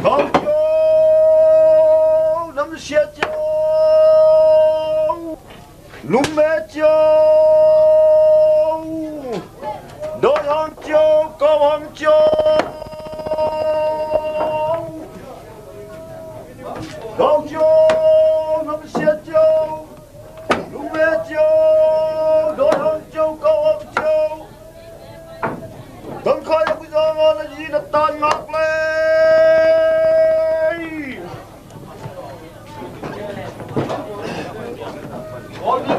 Con châu nắm xe châu lúng mẹ châu đôi hòn châu có hòn châu con châu nắm xe châu lúng mẹ châu đôi hòn châu có hòn châu đừng coi là bây giờ ngon là gì là tan ngọc lên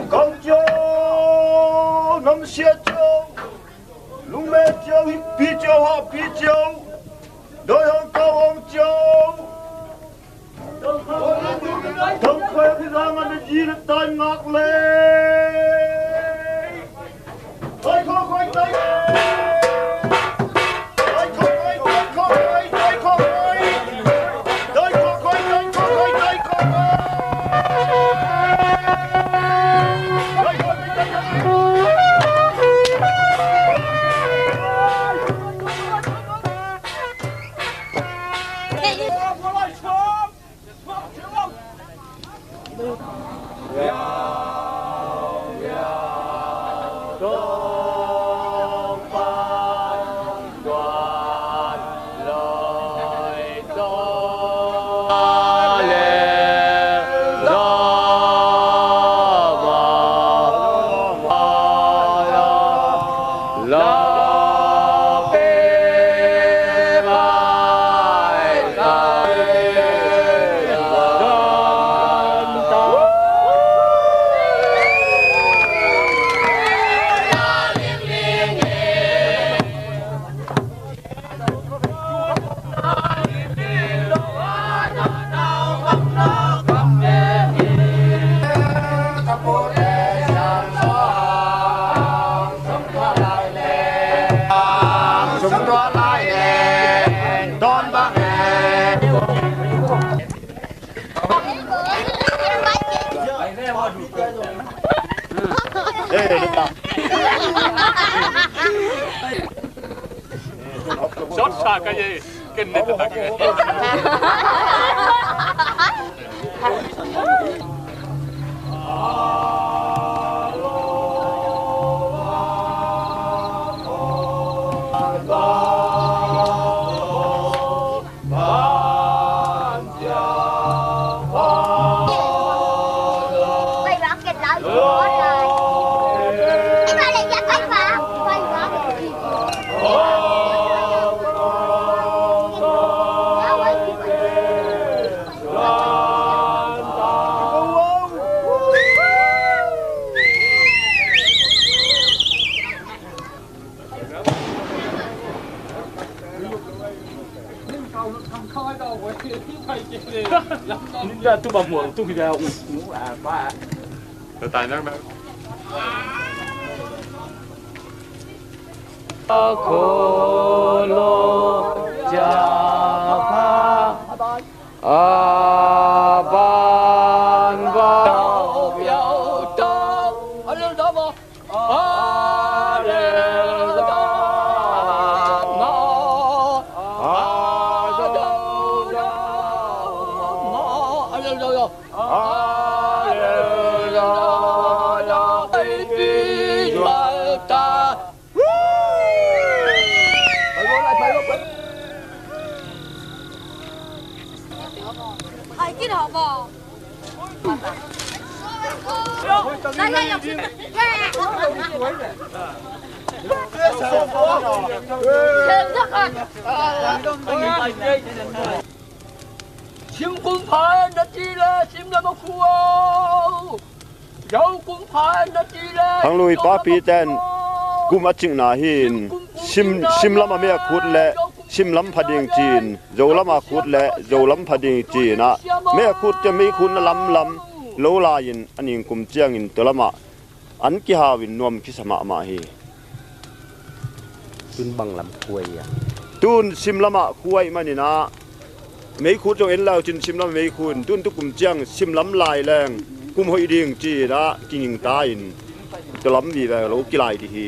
con châu nắm xe châu lúng mẹ châu hít pi châu họ pi châu đôi hòn cao hòn châu đừng coi là bây giờ ngon là gì là tan ngọc lên thôi không quay tay Sót xa cái gì? Kinh nít là cái gì? Tu bà muộn tu kia ba. Tại nó Khô lô cha pha ban va biểu trâu ở lên đó mà ở lên đó nó ở đâu nó ở lên đâu ở lên đó ai đi lại ta Ai kết hợp vào. Đây đây là Sim quân phải nó chi là sim là một khu dấu quân phải nó chi là thằng lui ba pi ten cũng mất chừng nào hin sim lắm mà mẹ cút lệ sim lắm phá điên chín dầu lắm mà cút lệ dầu lắm phá điên chín à mẹ cút cho mấy cút nó lắm lâu la in anh in cùng chiang inตัวละมาอันกี่หาวินนวมกี่สมามาฮีตุนบังลำคุยอ่ะตุนซิมละมาคุยมันนี่นะไม่คูดจงเอ็นแล้วจินซิมละไม่คูดตุนตุกุมเจียงซิมลำลายแรง กุมหอยดิ่งจีนะกิงตาอินจะล้ำดีแบบเรากีฬาดีที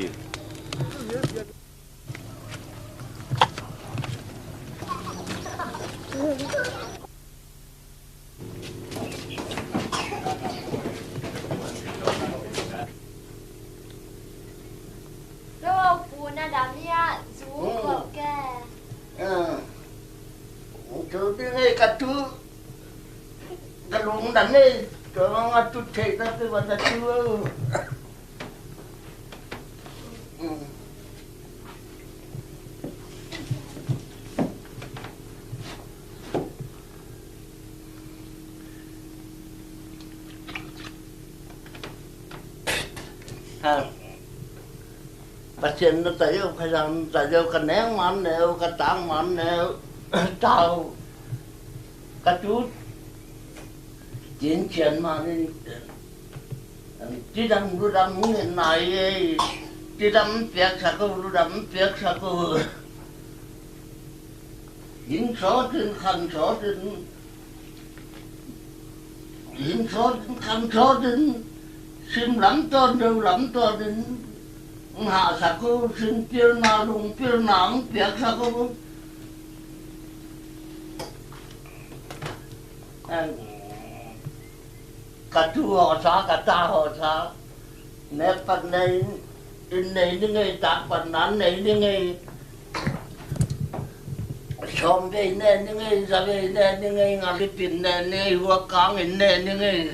肉不那咱们呀，足口盖。Chú đi ngay cả chú cả luôn đánh đi cho nó chú chạy ra cái vấn đề chú bác sĩ nó thấy không phải rằng tại đâu cả nén mặn nèo cả tảng mặn nèo tao cả chú chiến chiến mà nên chỉ đâm lu đâm muốn hiện này chỉ đâm việc sao cô lu đâm việc sao cô những số trên khăn số trên những số trên khăn số trên xin lắm to đâu lắm to đến hạ sao cô xin tiêu nào đúng tiêu nào việc sao cô cả chú họ xa cả ta họ xa nè phần này in này những người ta phầnนั้นnày những người xóm về nè những người ra về nè những người ngã đi pin nè những người hoa cang nè những người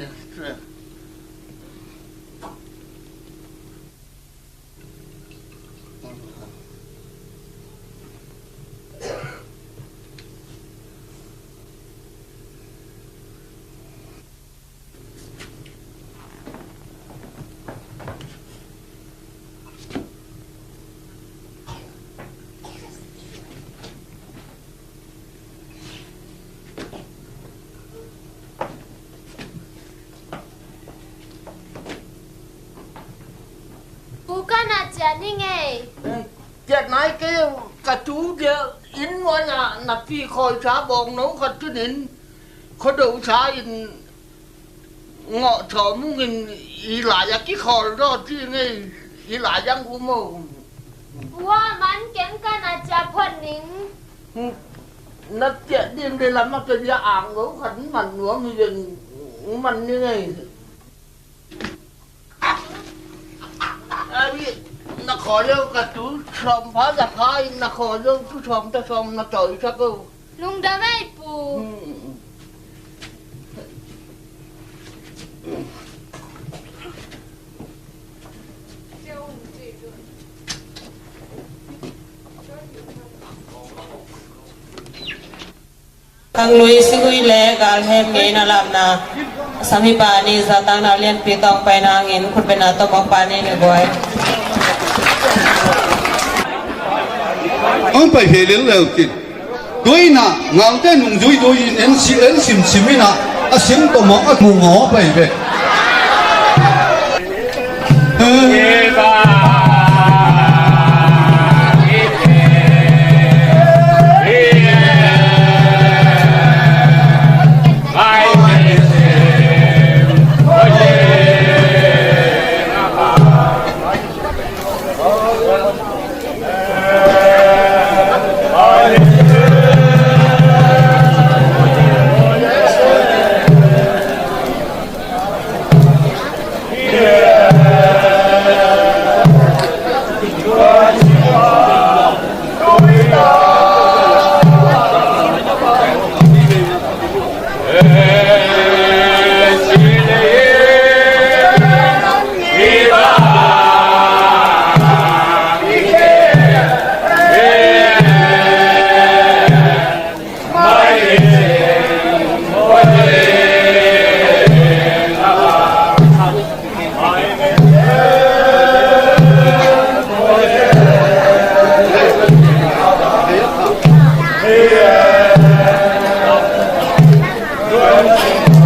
不干那姐你哎， chết nói cái cả chú kia in ngoài là phi khỏi xã bồn nấu cả chú đến có đủ xã in ngọ thở muốn nghìn ý lại cái khỏi đó chứ nghe ý lại dân của mồ 我蛮讲干那姐喷您， nó chết điên đi làm nó cái giá ảng ngủ khẩn mình nữa như vậy mình như này nó khỏi đâu cả chú xòm phá giặc hai nó khỏi đâu chú xòm ta xòm nó trời sao cô 弄得没不， Kang Luis Sigui le gal hem me na lam na sami pani za tang na lian pi tong pai na ngin khut be na to mok pani ne boy ông phải hệ đến lều kịp đôi na ngào tên nung dối đôi en sim sim na à sim to mong à mù ngó phải về Good.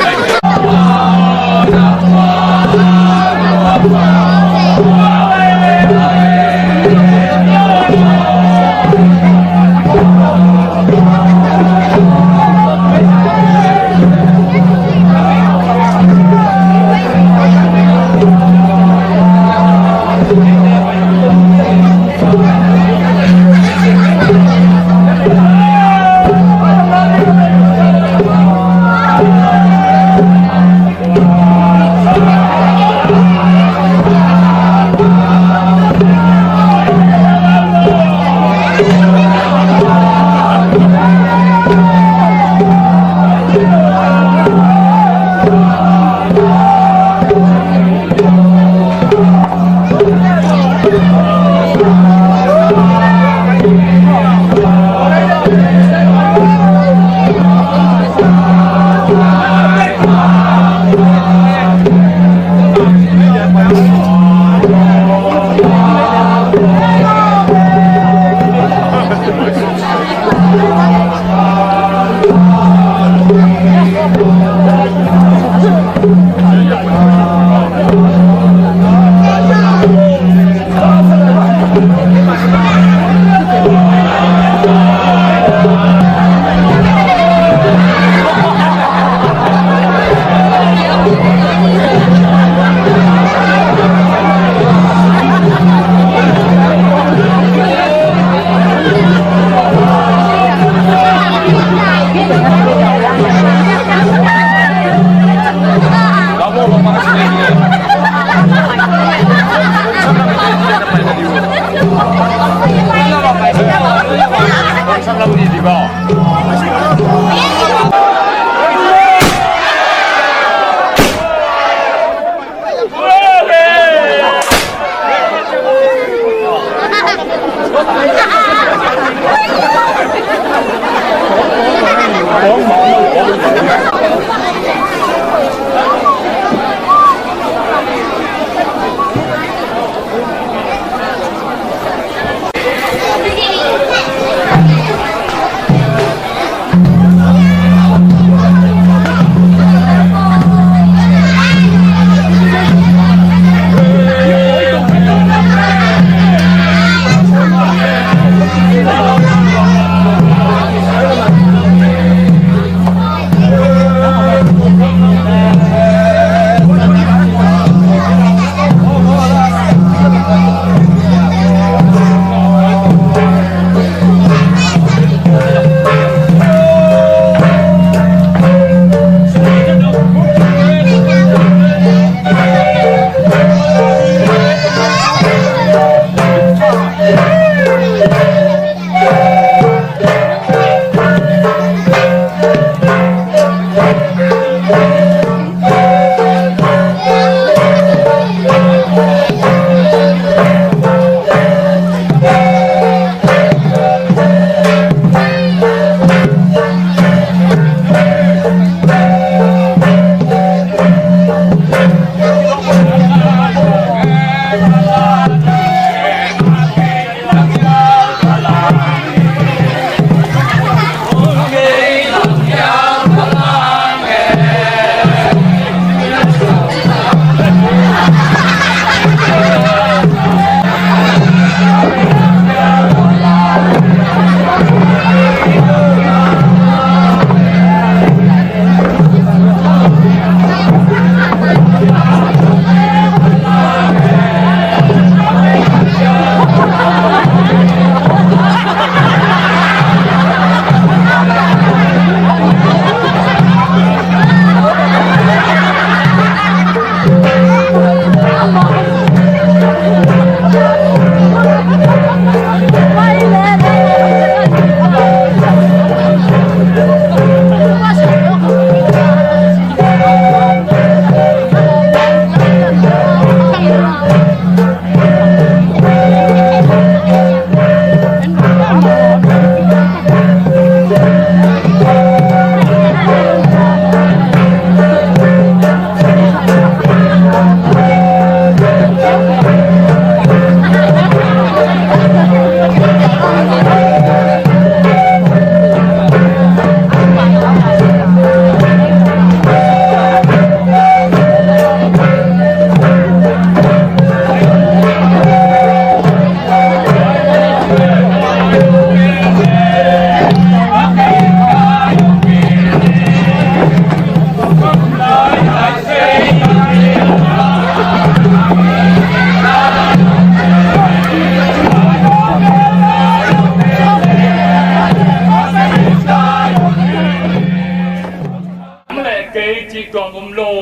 เ cây chỉ toàn lô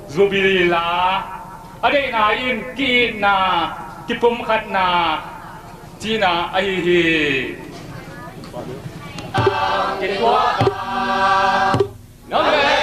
zubili là ở đây là in kỳ na kipum khát na chỉ na ai hi cái quá nó về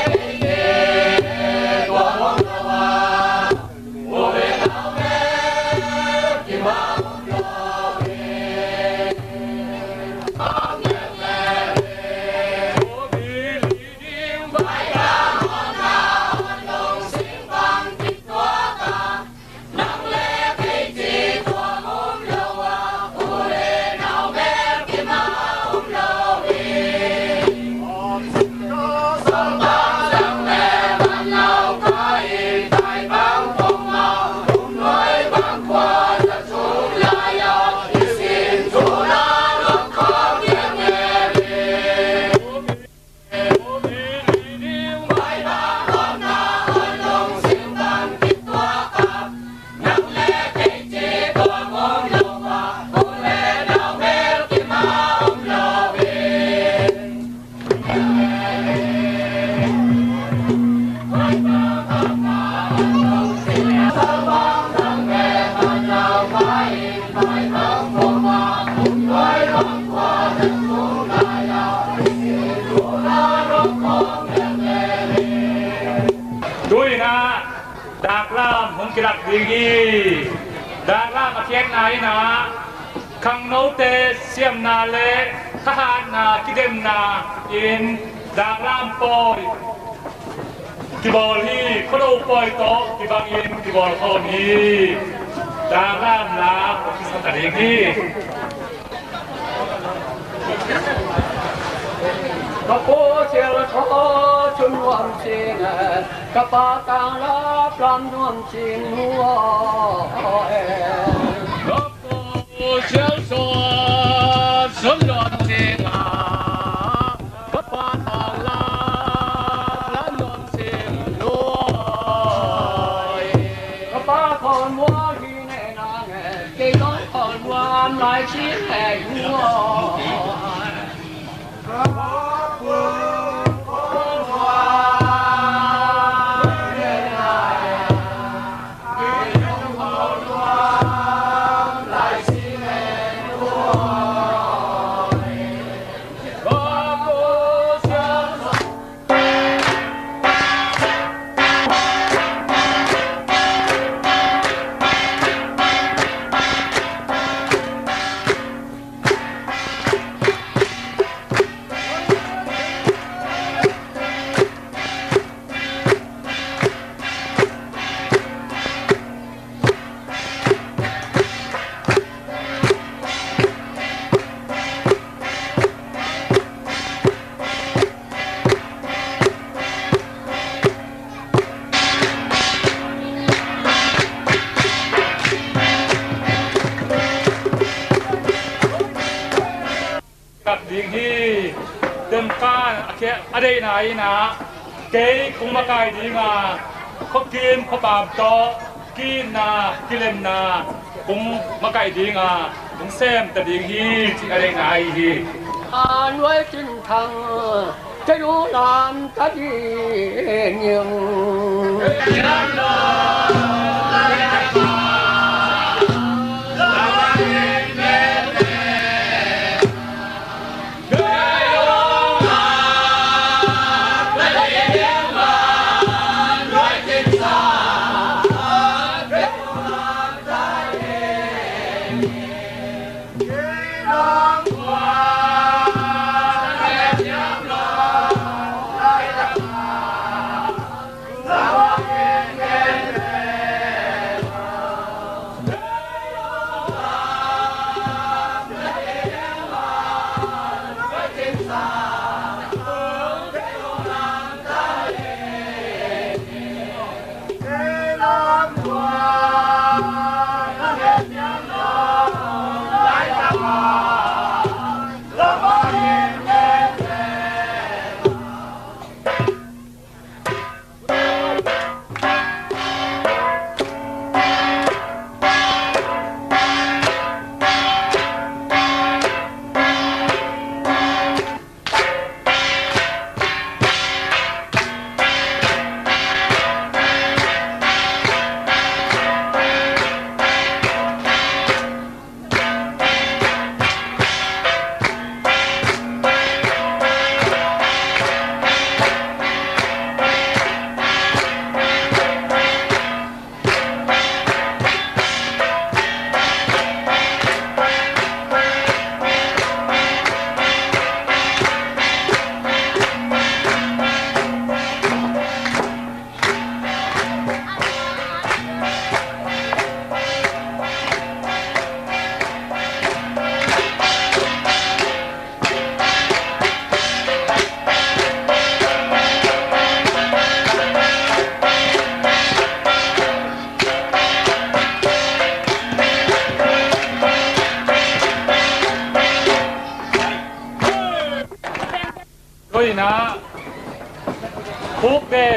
ด้วยนะดากล่ามหงกิรักดีดากล่ามมาเทียนไหนนะขังโนเตเสียมนาเลทหารนากิเดมนาอินดากล่ามปอยกิบอลฮีขโดปอยโตกิบางอินกิบอลโคนีดากล่ามลาพิสตัดดี กโปเชียวทอชุนวมชิงกปาตังรับลำนวมชิงหัวก็ปูเชียวสวนสมรสจริงก็ปานตาลาและนวลสิงลอยกปาคนวัวที่ในนางเกยน้อยคนวามลายชิ้นแห่งหัวดิ่งที่เดิมก้านอะไรไหนนะเก๋คงมาไกลดีมาเขากินเขาปามโตกินนากิเลนนาคงมาไกลดีมาคงเซมแต่ดิ่งที่อะไรไหนที่อ่านไว้จินทังจะอยู่นานก็ดียัง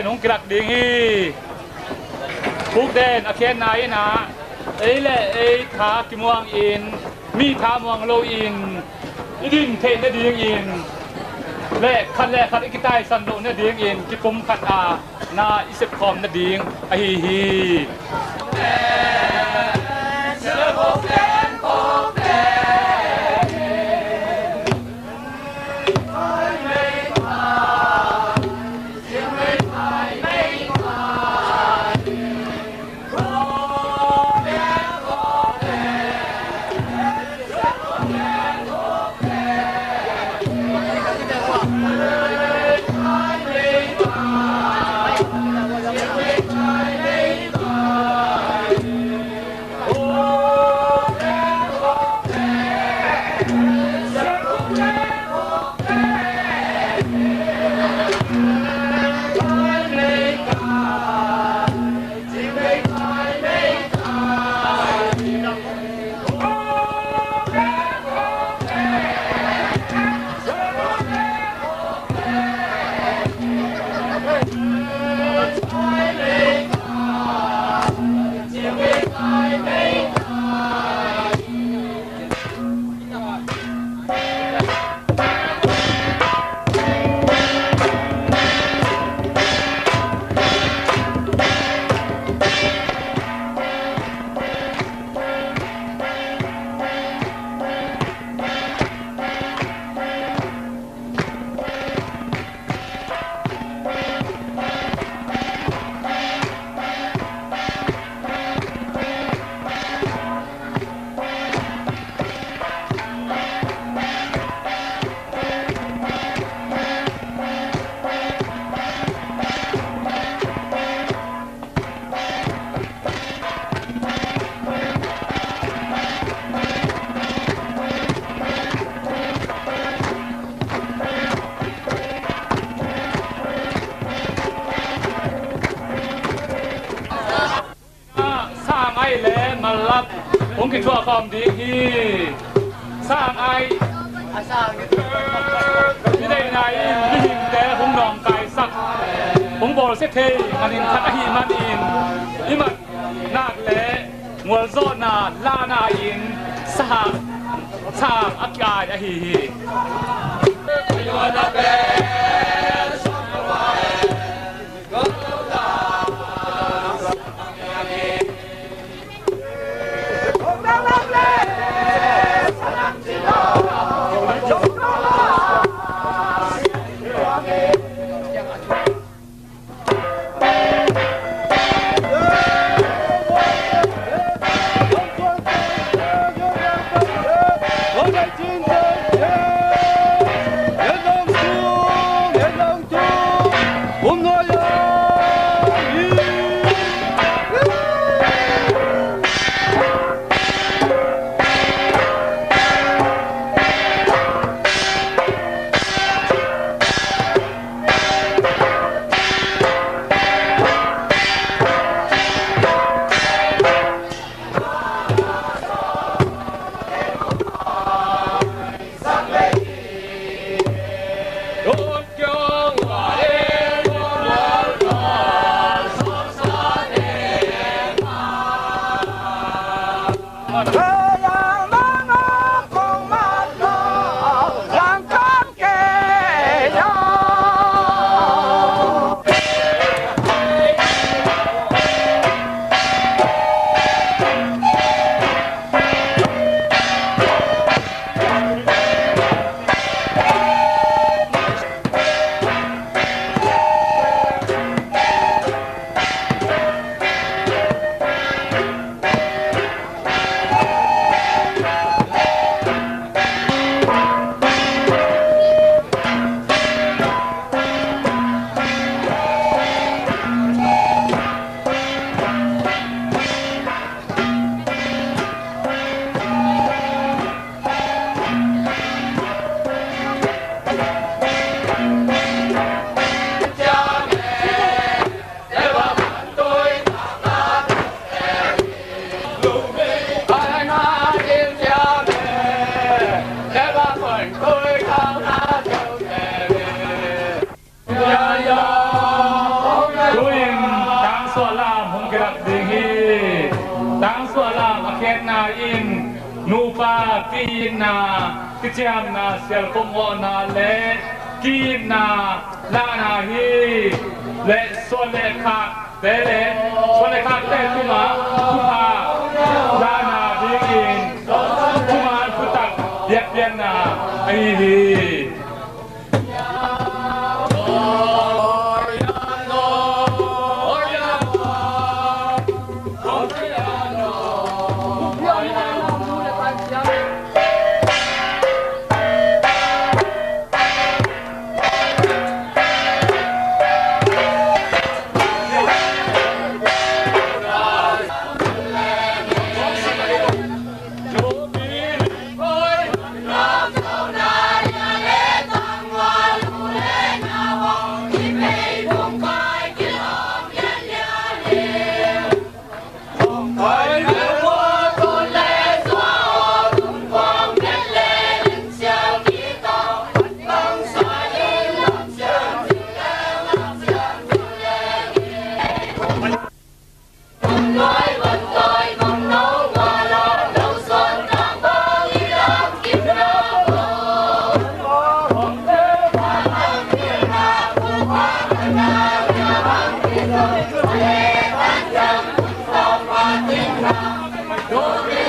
นงกรักดิงฮีพวกเดนอาเคนนายนะเอ้เล่เอ้ขากิมวงอินมีขามวงโลอินดินเทนได้ดิงอินเล่คันเล่คันอิกิไตสันโดนดิงอินกิปุมขัดอานาอิเซปคอมนดิงไอฮีผมกินชั่วคอมดีฮีสร้างไอที่ได้ไหนไม่หินแต่ผมนองกายสักผมบอกเสถีมันอินทักฮีมันอินนี่มันนาคเละมัวโซนาลานาอินสหสร้างอากาศฮี Hãy subscribe cho kênh Ghiền Mì Gõ để không bỏ lỡ na in nupa tin na ticham na sel komo na le kin na la na hi le so le kha te le so le kha te kuma kuma la na bigin kuma putak yep yen na ai hi Glory